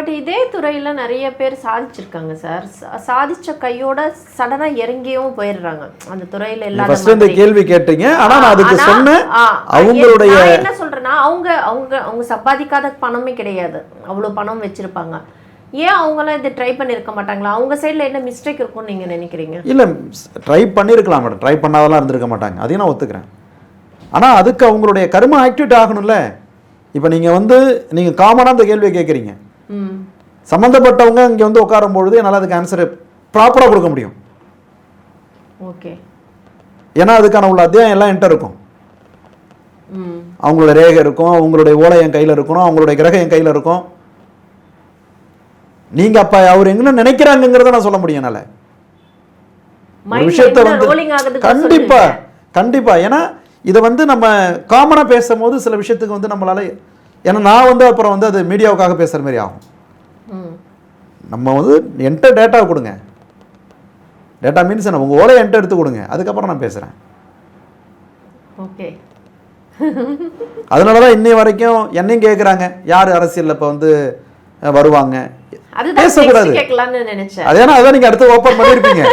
But இதே துறையில நிறைய பேர் சாதிச்சிருக்காங்க சார். சாதிச்ச கையோட சடனா இறங்கியும் போயிடுறாங்க அந்த துறையில. ஃபர்ஸ்ட் இந்த கேள்வி கேட்டீங்க, ஆனா நான் அதுக்கு சொன்னேன் அவங்களுடைய என்ன சொல்றேன்னா அவங்க அவங்க அவங்க சம்பாதிக்காத பணமே கிடையாது, அவ்வளவு பணம் வச்சிருப்பாங்க. ஏன் அவங்களாம் இதை ட்ரை பண்ணியிருக்க மாட்டாங்களா? அவங்க சைடில் என்ன மிஸ்டேக் இருக்கும்னு நீங்கள் நினைக்கிறீங்க? இல்லை, ட்ரை பண்ணியிருக்கலாம் மேடம், ட்ரை பண்ணாதெல்லாம் இருந்திருக்க மாட்டாங்க, அதையும் நான் ஒத்துக்கிறேன். ஆனால் அதுக்கு அவங்களுடைய கர்ம ஆக்டிவேட் ஆகணும்ல. இப்போ நீங்கள் வந்து நீங்கள் காமனாக அந்த கேள்வியை கேட்குறீங்க, சம்மந்தப்பட்டவங்க இங்கே வந்து உட்காரும் பொழுது என்னால் அதுக்கு ஆன்சரை ப்ராப்பராக கொடுக்க முடியும். ஓகே, ஏன்னா அதுக்கான உள்ள அத்தியாயம் எல்லாம் என்கிட்ட இருக்கும். அவங்களோட ரேகை இருக்கும், அவங்களுடைய ஓலை என் கையில் இருக்கணும், அவங்களுடைய கிரகம் என் கையில் இருக்கும். நீங்க அப்ப அவர் என்ன நினைக்கிறாங்கிறத நான் சொல்ல முடியும் என்னால. ஒரு விஷயத்தை வந்து கண்டிப்பா கண்டிப்பா, ஏன்னா இதை வந்து நம்ம காமனா பேசும்போது சில விஷயத்துக்கு வந்து நம்மளால, ஏன்னா நான் வந்து அப்புறம் வந்து அது மீடியாவுக்காக பேசுற மாதிரி ஆகும். நம்ம வந்து என்கிட்ட டேட்டா கொடுங்க, டேட்டா மீன்ஸ் என்ன, உங்க ஓலை என்கிட்ட எடுத்து கொடுங்க, அதுக்கப்புறம் நான் பேசுறேன். ஓகே, அதனாலதான் இன்னை வரைக்கும் என்னையும் கேட்குறாங்க யார் அரசியல் இப்ப வந்து வருவாங்க, பேசக்கூடாது. கேட்கலாம்னு நினைச்சேன். அதே அதான் நீங்க அடுத்து ஓப்பன் பண்ணிருப்பீங்க.